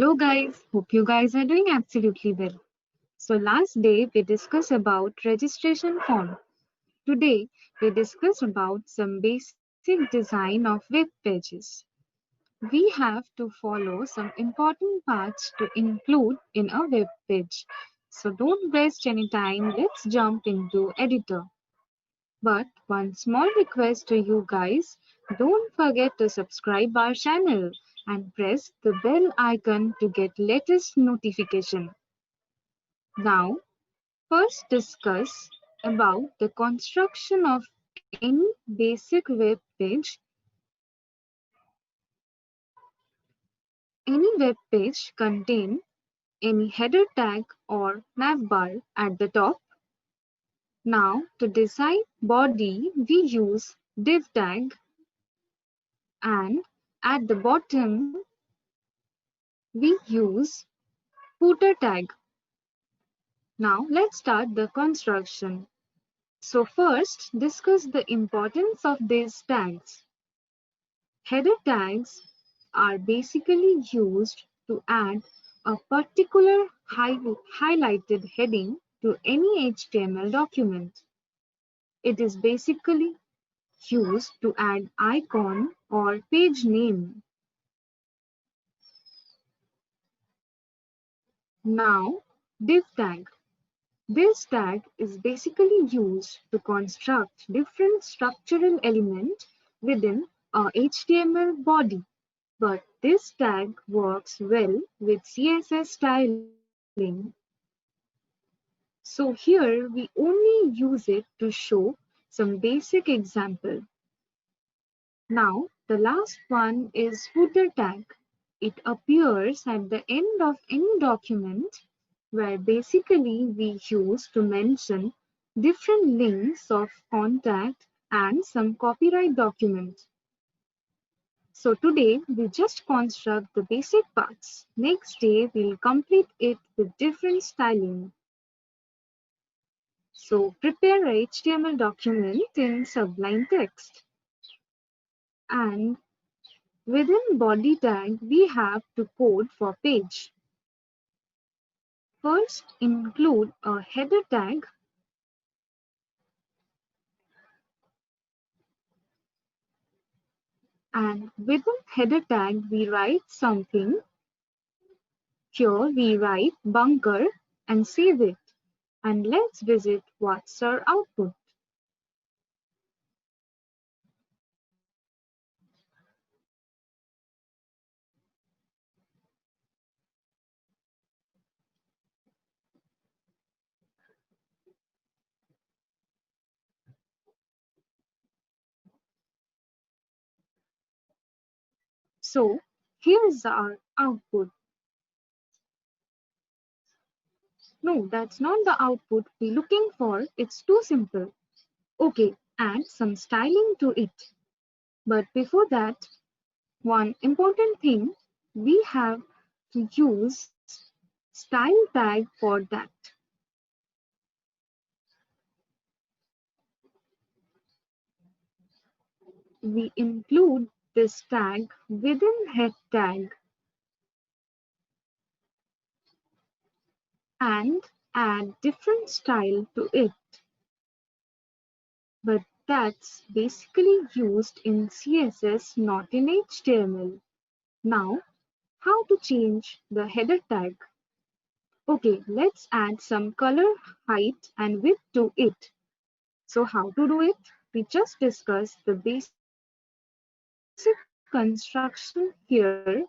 Hello guys, hope you guys are doing absolutely well. So last day we discussed about registration form. Today we discuss about some basic design of web pages. We have to follow some important parts to include in a web page. So don't waste any time, let's jump into editor. But one small request to you guys, don't forget to subscribe our channel and press the bell icon to get latest notification. Now, first discuss about the construction of any basic web page. Any web page contain any header tag or navbar at the top. Now, to design body, we use div tag and at the bottom we use footer tag. Now let's start the construction. So first discuss the importance of these tags. Header tags are basically used to add a particular highlighted heading to any HTML document. It is basically used to add icon or page name. Now, div tag. This tag is basically used to construct different structural elements within a HTML body, but this tag works well with CSS styling. So here we only use it to show some basic example. Now the last one is footer tag. It appears at the end of any document where basically we use to mention different links of contact and some copyright documents. So today we just construct the basic parts. Next day we'll complete it with different styling. So prepare a HTML document in Sublime Text. And within body tag we have to code for page. First include a header tag. And within header tag, we write something. Here we write bunker and save it. And let's visit what's our output. So here's our output. No, that's not the output we're looking for. It's too simple. Okay, add some styling to it. But before that, one important thing, we have to use style tag for that. We include this tag within head tag and add different style to it. But that's basically used in CSS, not in HTML. Now, how to change the header tag? Okay, let's add some color, height, and width to it. So how to do it? We just discussed the basic construction here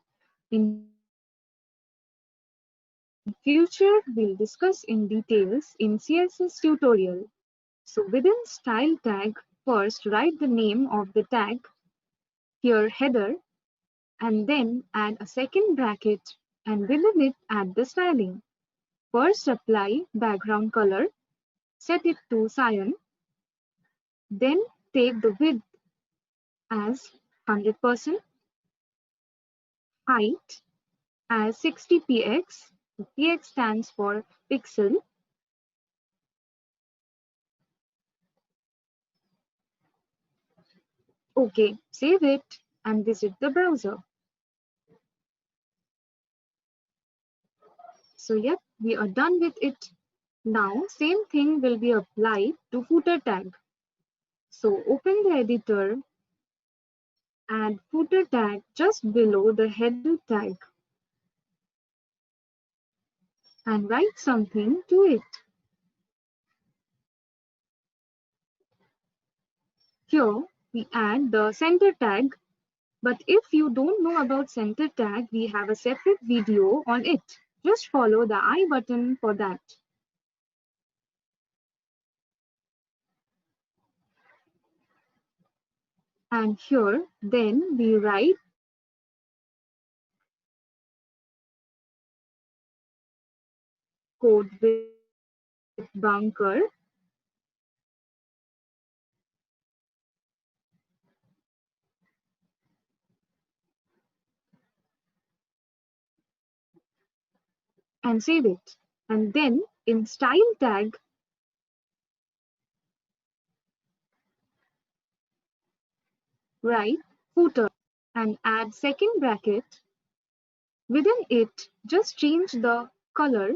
in future we'll discuss in details in CSS tutorial. So within style tag, first write the name of the tag, here header, and then add a second bracket and within it add the styling. First apply background color, set it to cyan, then take the width as 100%, height as 60 px, px stands for pixel, okay, save it and visit the browser. So yep, we are done with it. Now same thing will be applied to footer tag. So open the editor, add footer tag just below the header tag and write something to it. Here we add the center tag, but if you don't know about center tag, we have a separate video on it. Just follow the I button for that. And here then we write code with bunker and save it. And then in style tag, write footer and add second bracket. Within it, just change the color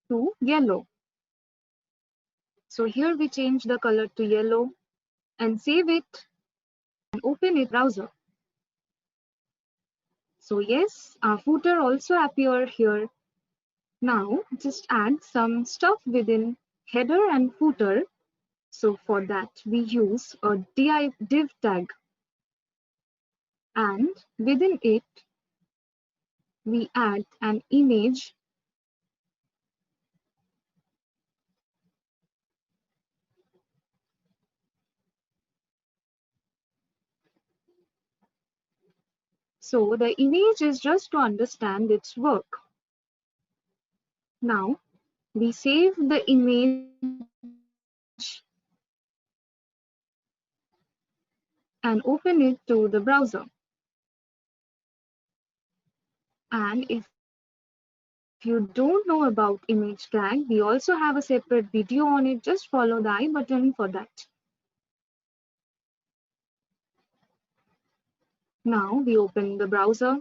to yellow. So here we change the color to yellow and save it and open it browser. So yes, our footer also appear here. Now just add some stuff within header and footer. So for that we use a div tag and within it we add an image so the image is just to understand its work. Now we save the image and open it to the browser. And if you don't know about image tag, we also have a separate video on it. Just follow the I button for that. Now we open the browser.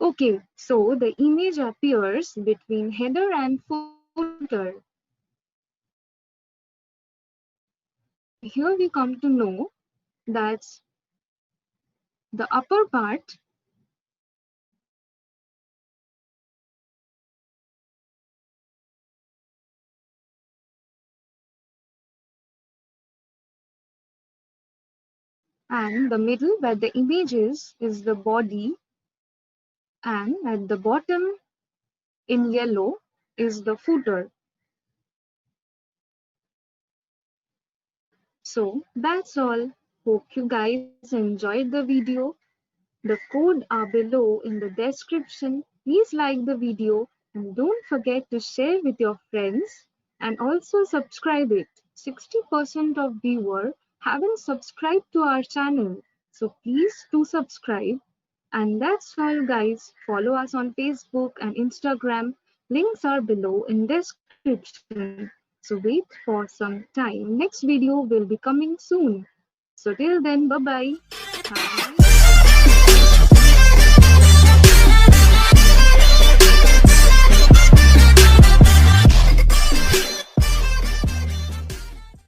Okay, so the image appears between header and footer. Here we come to know that the upper part and the middle where the image is the body, and at the bottom in yellow is the footer. So that's all. Hope you guys enjoyed the video. The code are below in the description. Please like the video and don't forget to share with your friends and also subscribe it. 60% of viewer haven't subscribed to our channel. So please do subscribe. And that's all guys. Follow us on Facebook and Instagram. Links are below in description. So wait for some time. Next video will be coming soon. So till then, bye bye. Have a nice